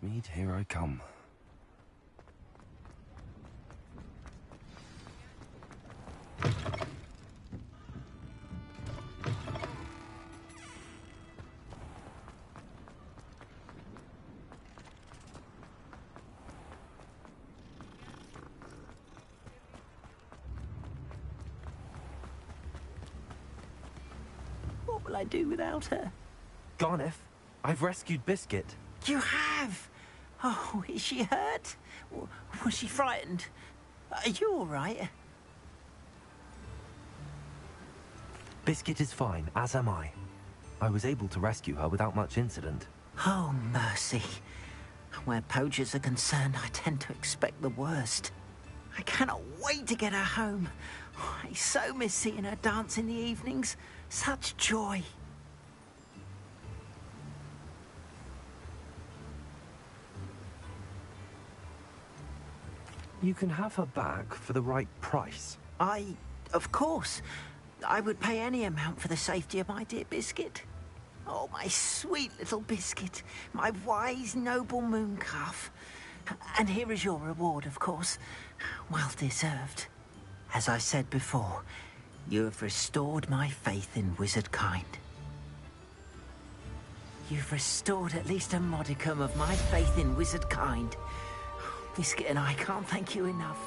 Hogsmeade, here I come. What will I do without her? Garneth, I've rescued Biscuit. You have? Oh, is she hurt? Was she frightened? Are you all right? Biscuit is fine, as am I. I was able to rescue her without much incident. Oh, mercy. Where poachers are concerned, I tend to expect the worst. I cannot wait to get her home. I so miss seeing her dance in the evenings. Such joy. You can have her back for the right price. Of course, I would pay any amount for the safety of my dear Biscuit. Oh, my sweet little Biscuit, my wise, noble moon calf. And here is your reward, of course. Well deserved. As I said before, you have restored my faith in wizard kind. You've restored at least a modicum of my faith in wizard kind. Biscuit and I can't thank you enough.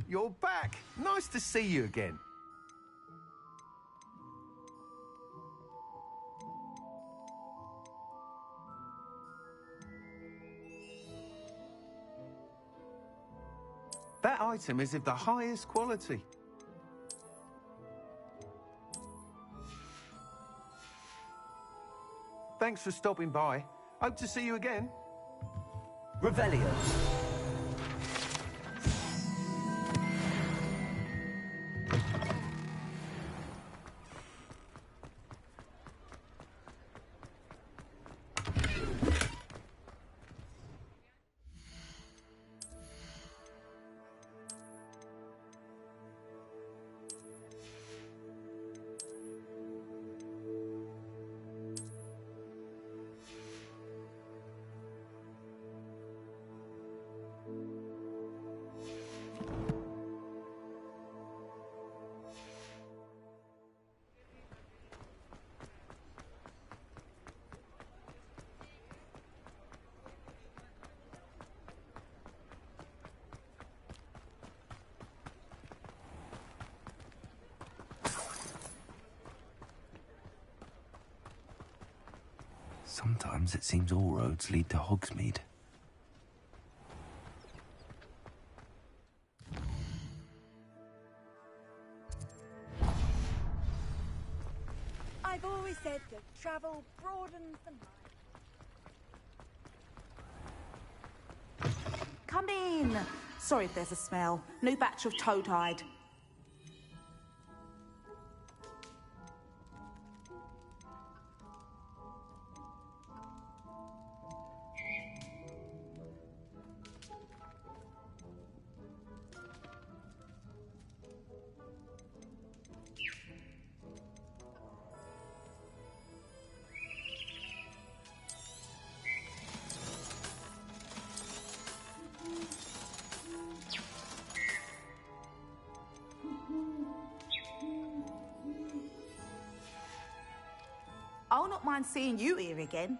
You're back. Nice to see you again. That item is of the highest quality. Thanks for stopping by. Hope to see you again. Revelio. Sometimes it seems all roads lead to Hogsmeade. I've always said that travel broadens the mind. Come in. Sorry if there's a smell. New batch of toad-hide. I'll not mind seeing you here again.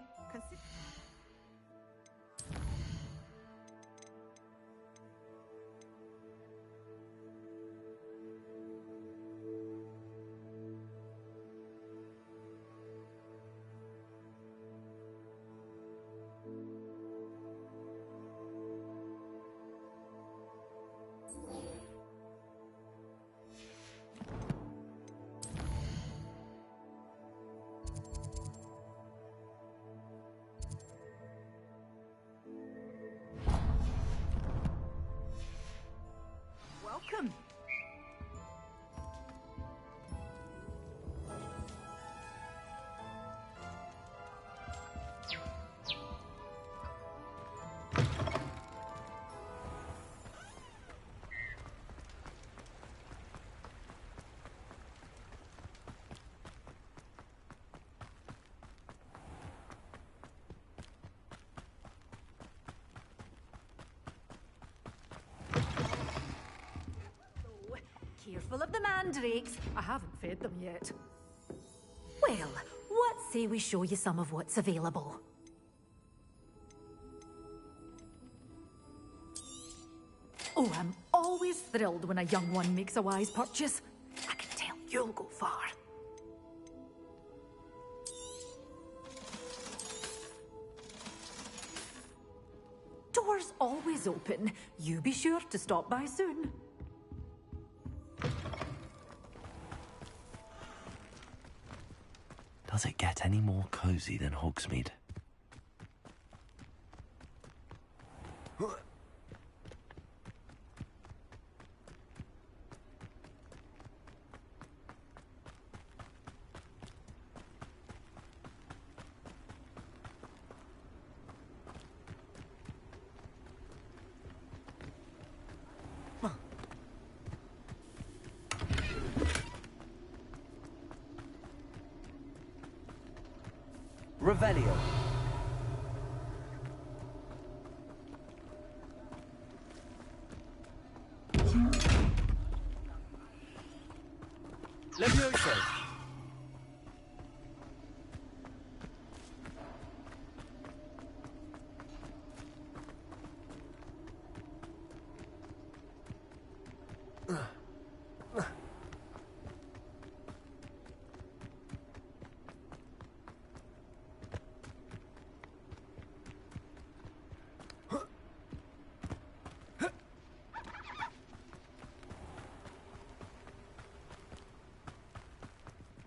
full of the mandrakes. I haven't fed them yet. Well, what say we show you some of what's available? Oh, I'm always thrilled when a young one makes a wise purchase. I can tell you'll go far. Doors always open. You be sure to stop by soon. Does it get any more cozy than Hogsmeade? Revelio. Levioso.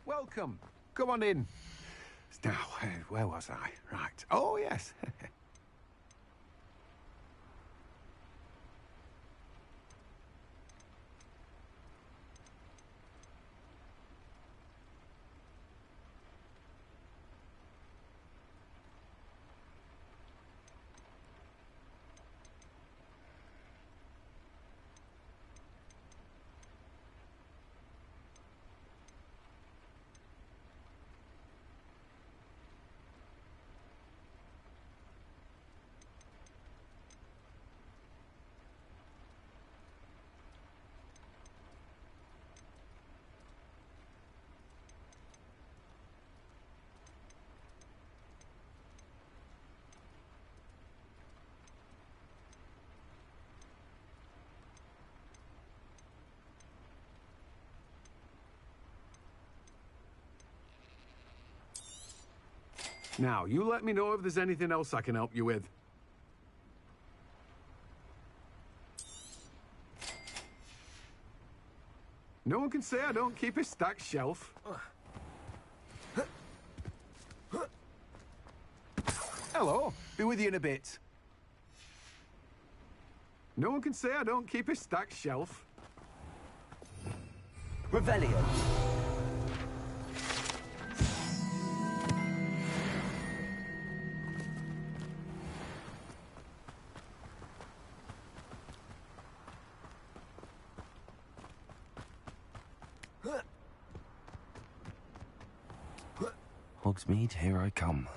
Welcome. Come on in. Now, where was I? Right. Oh, yes. Now, you let me know if there's anything else I can help you with. No one can say I don't keep a stacked shelf. Hello, be with you in a bit. No one can say I don't keep a stacked shelf. Revelio. Hogsmeade, here I come.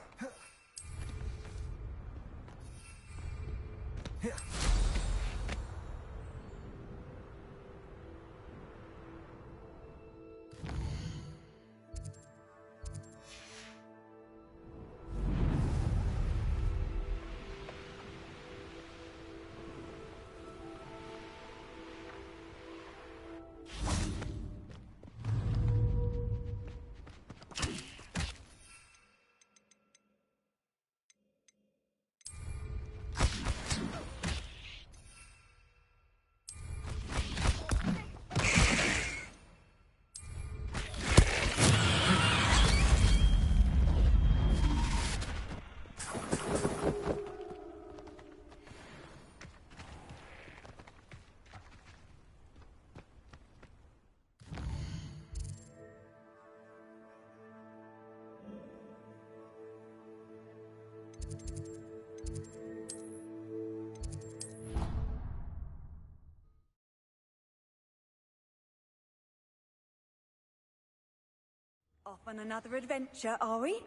Off on another adventure, are we?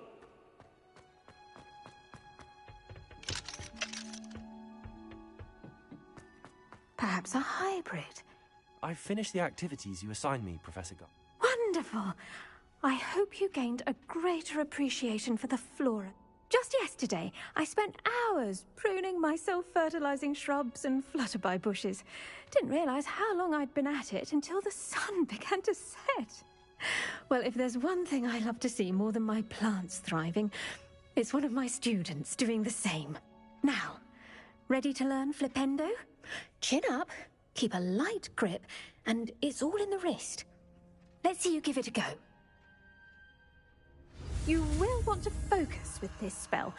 Perhaps a hybrid. I've finished the activities you assigned me, Professor Gull. Wonderful. I hope you gained a greater appreciation for the flora. Just yesterday, I spent hours pruning my self-fertilizing shrubs and flutterby bushes. Didn't realize how long I'd been at it until the sun began to set. Well, if there's one thing I love to see more than my plants thriving, it's one of my students doing the same. Now, ready to learn Flipendo? Chin up, keep a light grip, and it's all in the wrist. Let's see you give it a go. You will want to focus with this spell.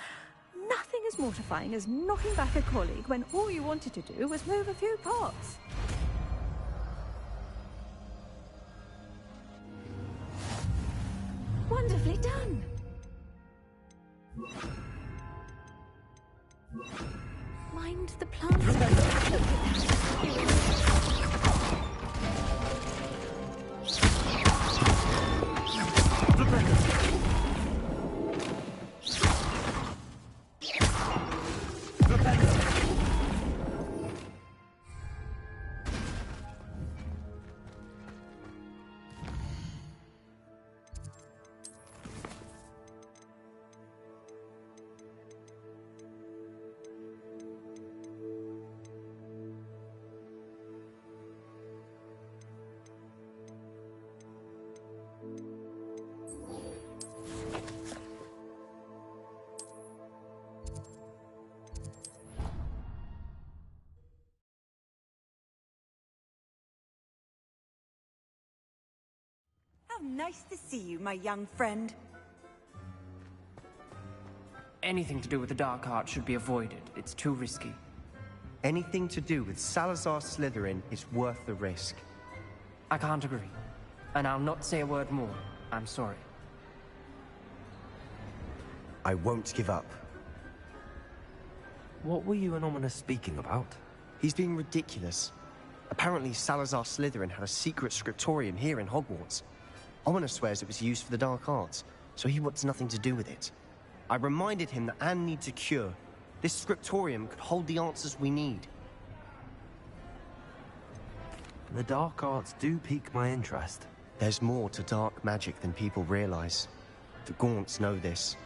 Nothing as mortifying as knocking back a colleague when all you wanted to do was move a few pots. Wonderfully done. Mind the plants. Look at that. How nice to see you, my young friend. Anything to do with the dark art should be avoided. It's too risky. Anything to do with Salazar Slytherin is worth the risk. I can't agree. And I'll not say a word more. I'm sorry. I won't give up. What were you and Ominous speaking about? He's being ridiculous. Apparently Salazar Slytherin had a secret scriptorium here in Hogwarts. Ominous swears it was used for the dark arts, so he wants nothing to do with it. I reminded him that Anne needs a cure. This scriptorium could hold the answers we need. The dark arts do pique my interest. There's more to dark magic than people realize. The Gaunts know this.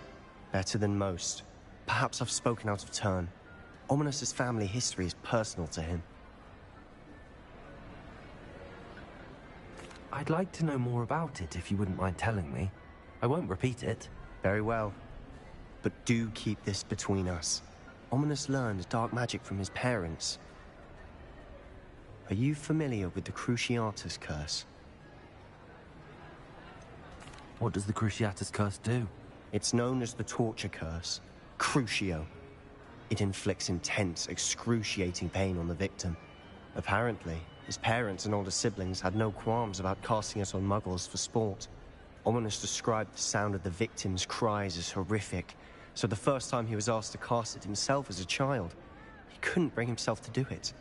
Better than most. Perhaps I've spoken out of turn. Ominous's family history is personal to him. I'd like to know more about it if you wouldn't mind telling me. I won't repeat it. Very well. But do keep this between us. Ominous learned dark magic from his parents. Are you familiar with the Cruciatus Curse? What does the Cruciatus Curse do? It's known as the Torture Curse, Crucio. It inflicts intense, excruciating pain on the victim. Apparently, his parents and older siblings had no qualms about casting it on muggles for sport. Ominous described the sound of the victim's cries as horrific, so the first time he was asked to cast it himself as a child, he couldn't bring himself to do it.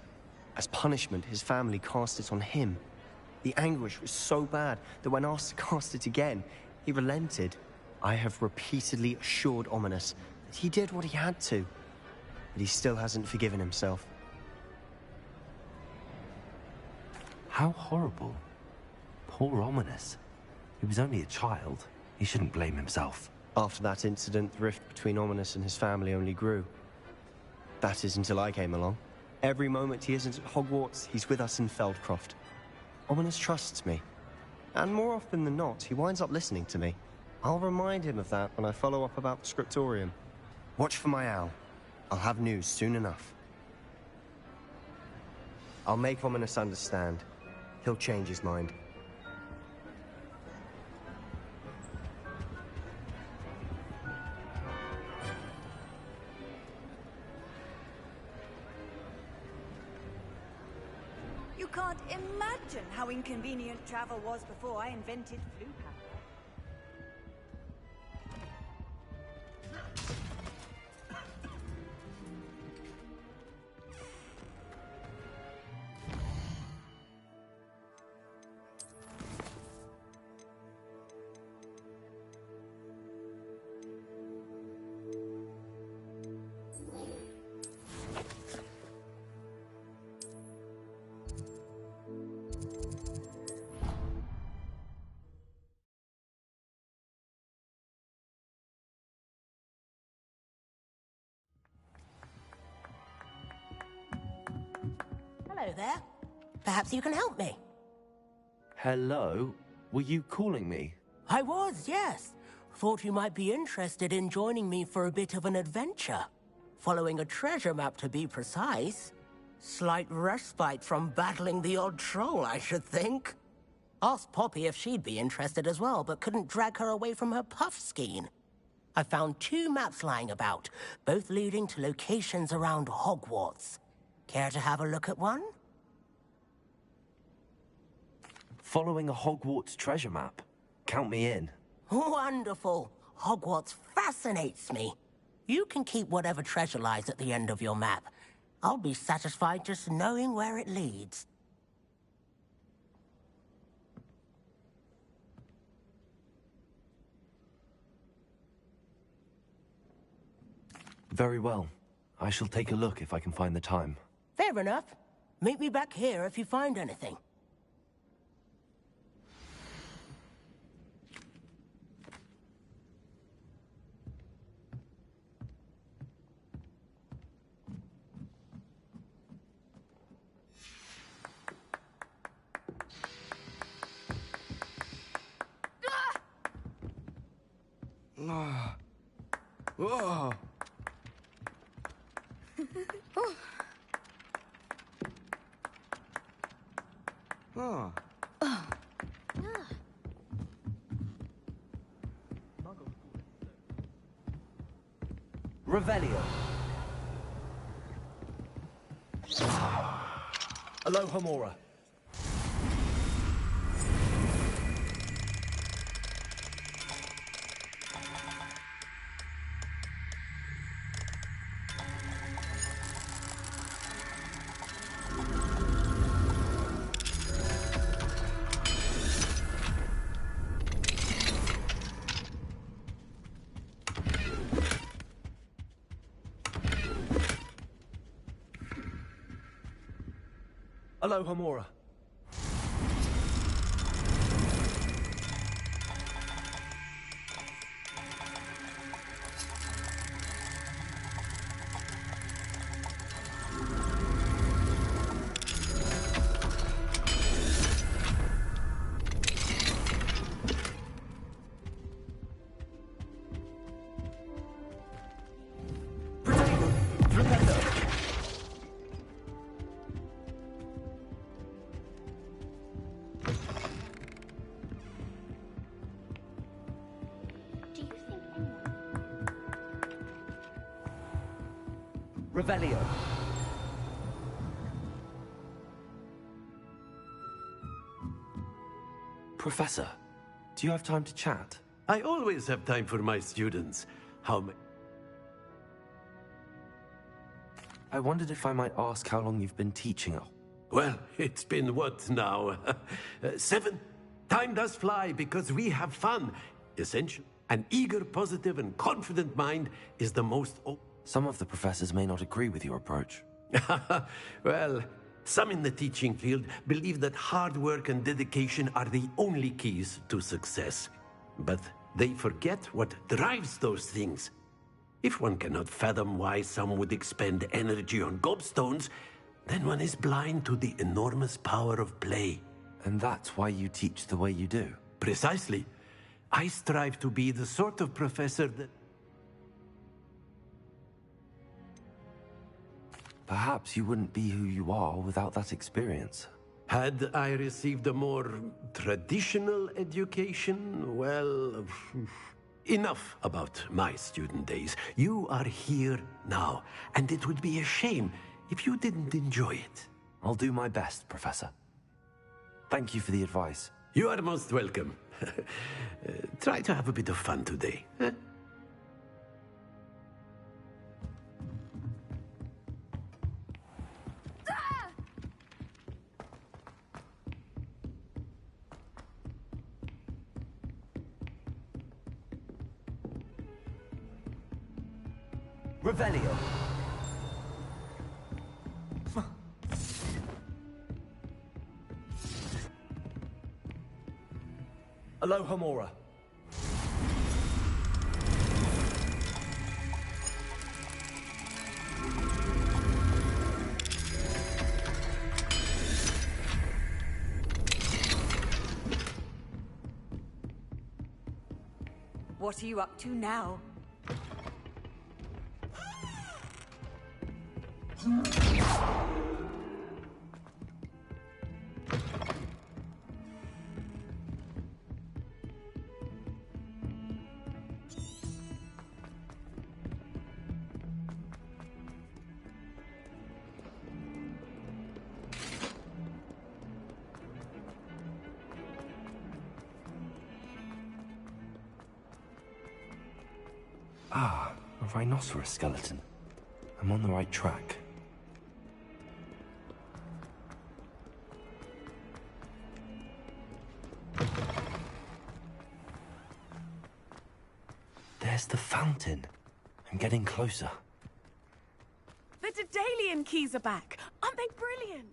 As punishment, his family cast it on him. The anguish was so bad that when asked to cast it again, he relented. I have repeatedly assured Ominous that he did what he had to, but he still hasn't forgiven himself. How horrible. Poor Ominous. He was only a child. He shouldn't blame himself. After that incident, the rift between Ominous and his family only grew. That is until I came along. Every moment he isn't at Hogwarts, he's with us in Feldcroft. Ominous trusts me. And more often than not, he winds up listening to me. I'll remind him of that when I follow up about the scriptorium. Watch for my owl. I'll have news soon enough. I'll make Ominous understand. He'll change his mind. You can't imagine how inconvenient travel was before I invented flu power. Hello there. Perhaps you can help me. Hello? Were you calling me? I was, yes. Thought you might be interested in joining me for a bit of an adventure. Following a treasure map, to be precise. Slight respite from battling the odd troll, I should think. Asked Poppy if she'd be interested as well, but couldn't drag her away from her puff skein. I found 2 maps lying about, both leading to locations around Hogwarts. Care to have a look at one? Following a Hogwarts treasure map. Count me in. Wonderful. Hogwarts fascinates me. You can keep whatever treasure lies at the end of your map. I'll be satisfied just knowing where it leads. Very well. I shall take a look if I can find the time. Fair enough. Meet me back here if you find anything. Oh. Oh. Revelio. Alohomora. Alohomora. Revelio. Professor, do you have time to chat? I always have time for my students. I wondered if I might ask how long you've been teaching. Well, it's been what now? 7? Time does fly because we have fun. Essential. An eager, positive, and confident mind is the most... Some of the professors may not agree with your approach. Well, some in the teaching field believe that hard work and dedication are the only keys to success. But they forget what drives those things. If one cannot fathom why some would expend energy on gobstones, then one is blind to the enormous power of play. And that's why you teach the way you do? Precisely. I strive to be the sort of professor that... Perhaps you wouldn't be who you are without that experience. Had I received a more traditional education, well... Enough about my student days. You are here now, and it would be a shame if you didn't enjoy it. I'll do my best, Professor. Thank you for the advice. You are most welcome. Try to have a bit of fun today. Huh? Revelio. Alohomora. What are you up to now? Ah, a rhinoceros skeleton. I'm on the right track. There's the fountain. I'm getting closer. The Daedalian keys are back. Aren't they brilliant?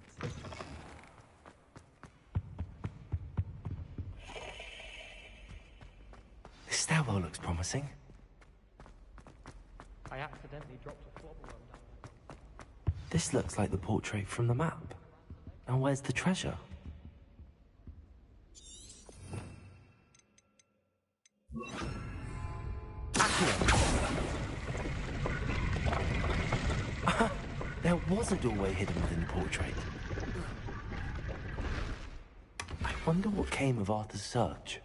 This stairwell looks promising. I accidentally dropped a flobber on that. This looks like the portrait from the map. Now where's the treasure? There was a doorway hidden within the portrait. I wonder what came of Arthur's search.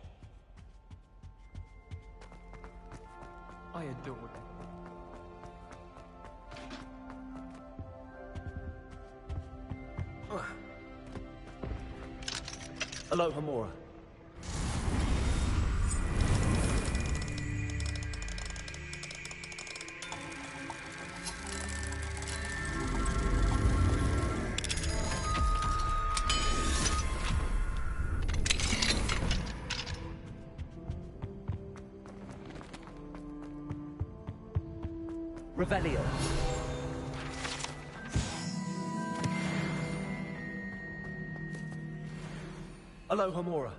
I adored it. Aloha, Mora. Revelio. Aloha, Mora.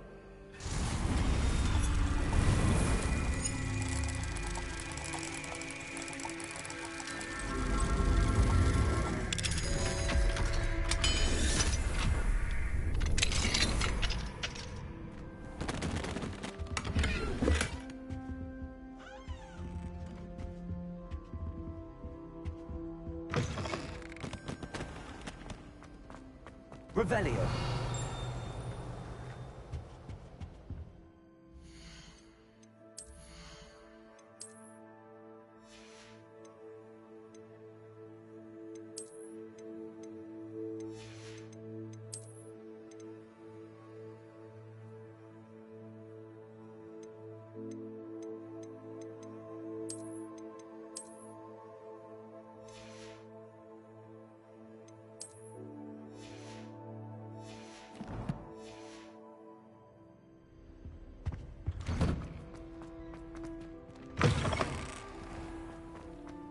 Revelio.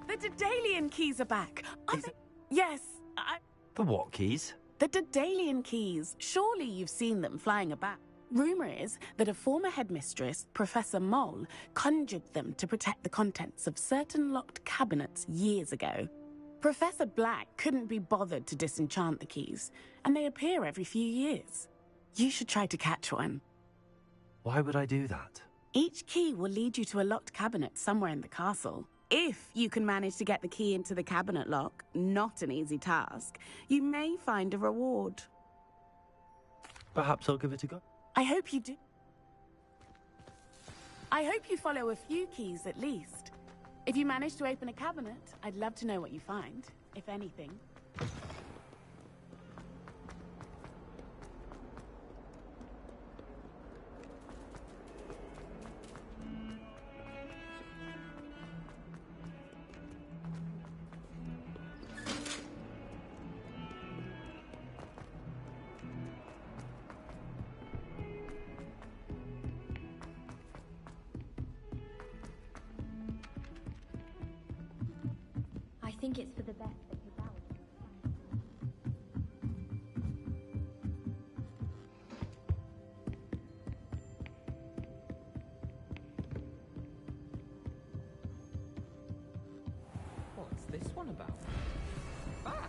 The Daedalian keys are back. Aren't they? Yes, The what keys? the Daedalian keys. Surely you've seen them flying about. Rumor is that a former headmistress, Professor Moll, conjured them to protect the contents of certain locked cabinets years ago. Professor Black couldn't be bothered to disenchant the keys, and they appear every few years. You should try to catch one. Why would I do that? Each key will lead you to a locked cabinet somewhere in the castle. If you can manage to get the key into the cabinet lock, not an easy task, you may find a reward. Perhaps I'll give it a go. I hope you do. I hope you follow a few keys at least. If you manage to open a cabinet, I'd love to know what you find, if anything. I think it's for the best that you bow. What's this one about? Ah!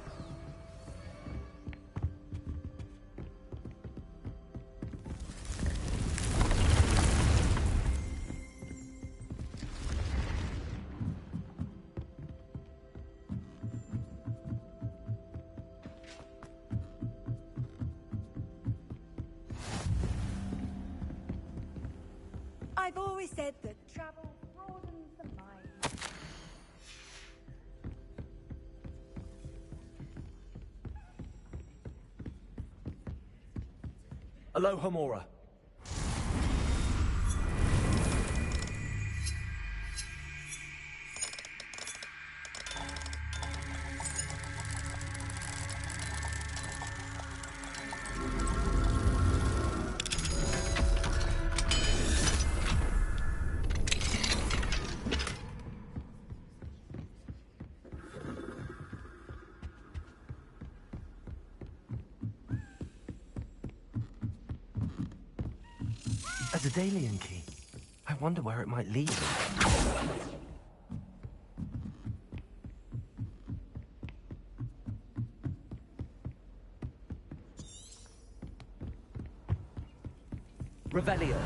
always said that travel broadens the mind. Aloha Mora. A Daedalian key. I wonder where it might lead. Revelio.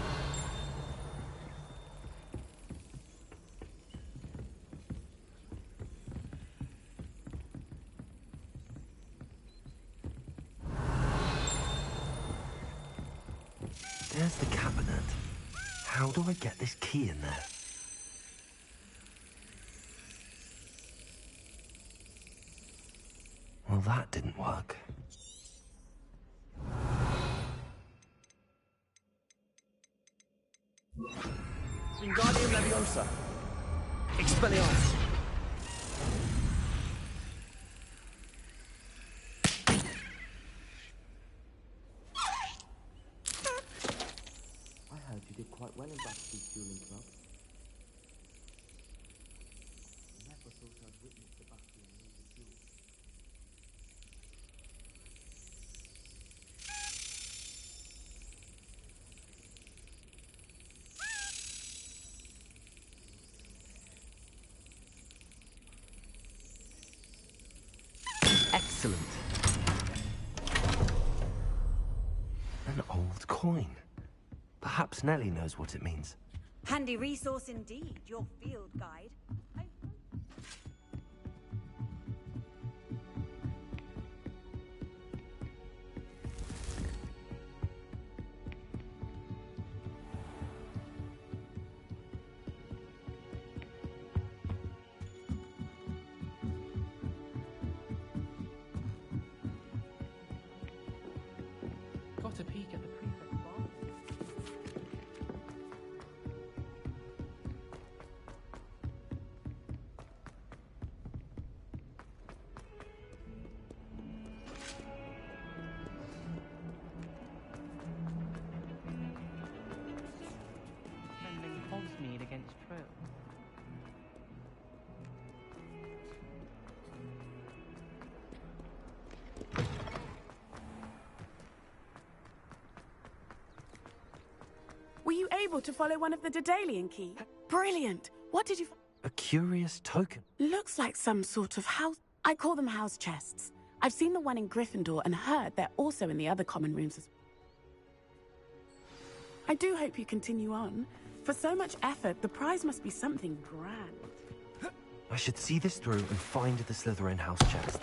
There's the cabinet. How do I get this key in there? Well, that didn't work. Wingardium Leviosa. Expelliarmus. I heard you did quite well in Basti's dueling club. Never thought I'd witness Sebastian lose a duel. Excellent. An old coin. Perhaps Nellie knows what it means. Handy resource indeed, your field guide. Got a peek at the prefect's bar. Defending Hogsmeade against Trill. Were you able to follow one of the Daedalian key? Brilliant! What did you... A curious token. Looks like some sort of house... I call them house chests. I've seen the one in Gryffindor and heard they're also in the other common rooms as well. I do hope you continue on. For so much effort, the prize must be something grand. I should see this through and find the Slytherin house chest.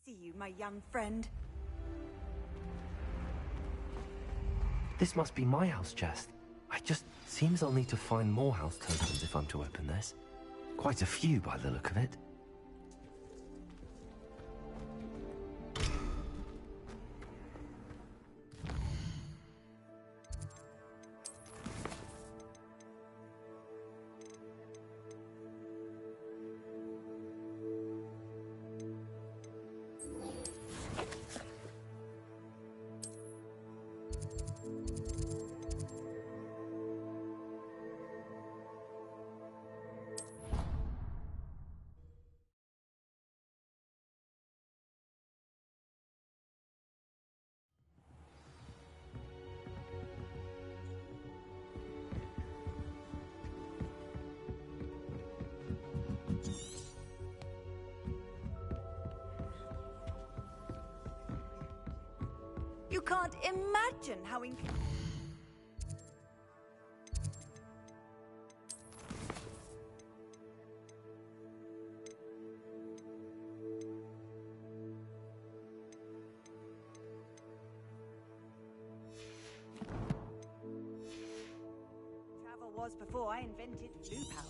See you, my young friend. This must be my house chest. Seems I'll need to find more house tokens if I'm to open this. Quite a few by the look of it. You can't imagine how before I invented blue powder.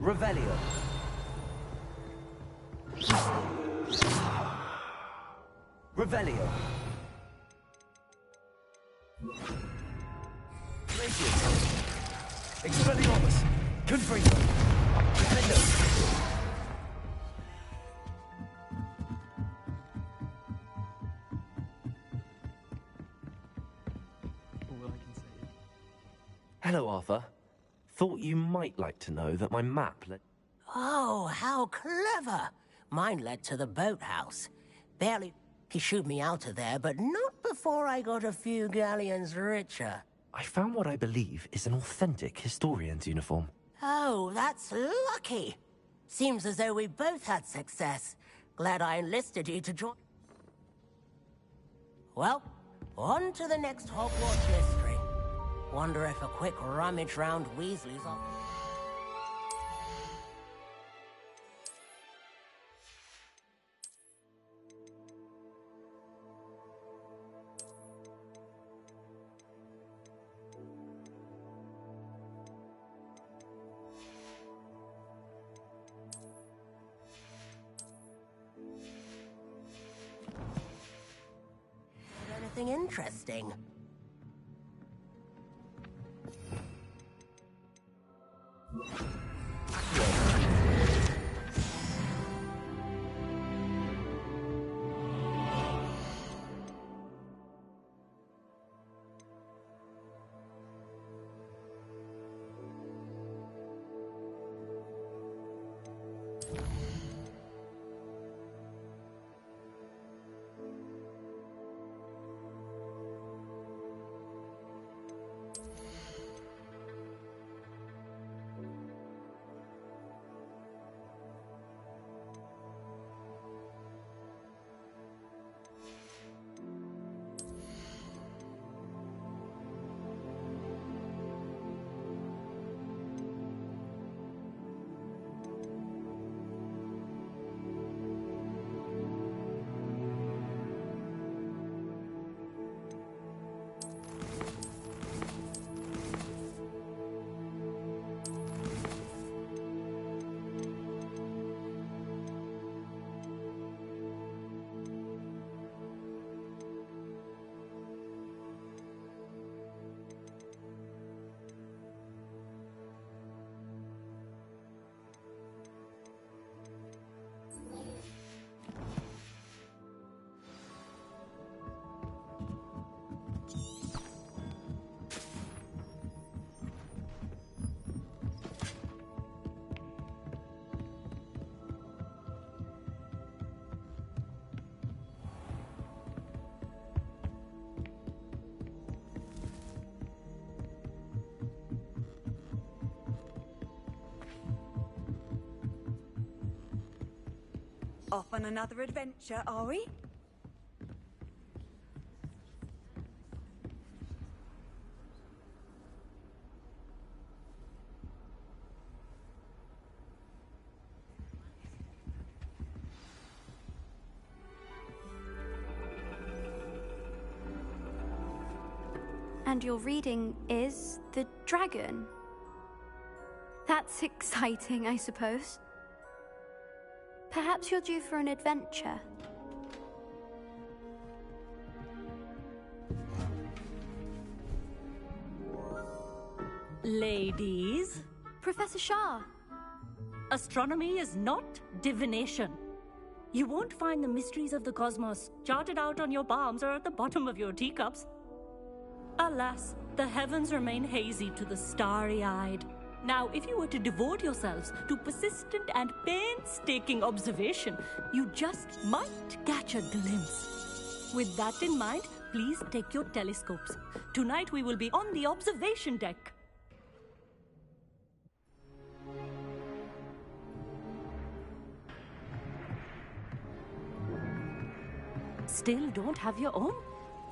Revelio. Revelio. Radiant. Expelliarmus. Confringo. Defendo. All I can say is... Hello, Arthur. Thought you might like to know that my map led... Oh, how clever! Mine led to the boathouse. Barely he shooed me out of there, but not before I got a few galleons richer. I found what I believe is an authentic historian's uniform. Oh, that's lucky. Seems as though we both had success. Glad I enlisted you to join. Well, on to the next Hogwarts mystery. Wonder if a quick rummage round Weasley's off. Anything interesting? Off on another adventure, are we? And your reading is the dragon. That's exciting, I suppose. Perhaps you're due for an adventure. Ladies. Professor Shah. Astronomy is not divination. You won't find the mysteries of the cosmos charted out on your palms or at the bottom of your teacups. Alas, the heavens remain hazy to the starry-eyed. Now, if you were to devote yourselves to persistent and painstaking observation, you just might catch a glimpse. With that in mind, please take your telescopes. Tonight we will be on the observation deck. Still don't have your own?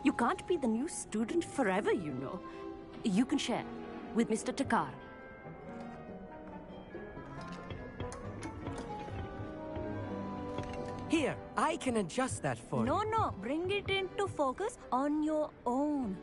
You can't be the new student forever, you know. You can share with Mr. Takar. Here, I can adjust that for you. No, bring it into focus on your own.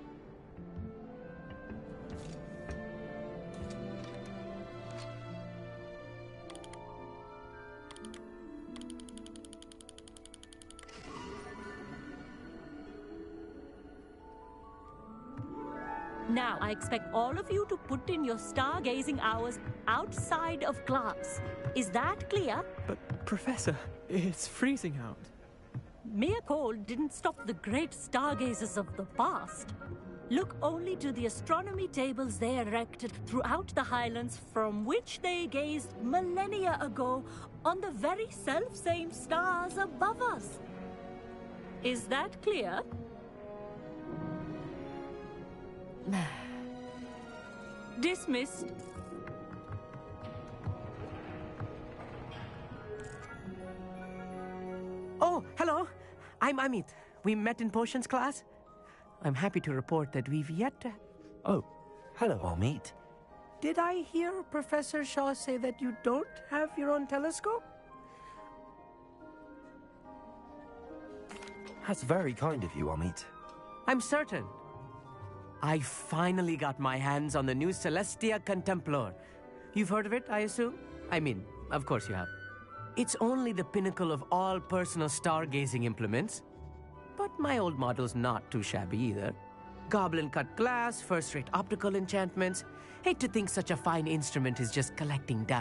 Now, I expect all of you to put in your stargazing hours outside of class. Is that clear? But, Professor, it's freezing out. Mere cold didn't stop the great stargazers of the past. Look only to the astronomy tables they erected throughout the Highlands from which they gazed millennia ago on the very self-same stars above us. Is that clear? Dismissed. Oh, hello. I'm Amit. We met in potions class. I'm happy to report that we've yet to... Oh, hello, Amit. Did I hear Professor Shaw say that you don't have your own telescope? That's very kind of you, Amit. I'm certain. I finally got my hands on the new Celestia Contemplor. You've heard of it, I assume? I mean, of course you have. It's only the pinnacle of all personal stargazing implements. But my old model's not too shabby either. Goblin-cut glass, first-rate optical enchantments. Hate to think such a fine instrument is just collecting dust.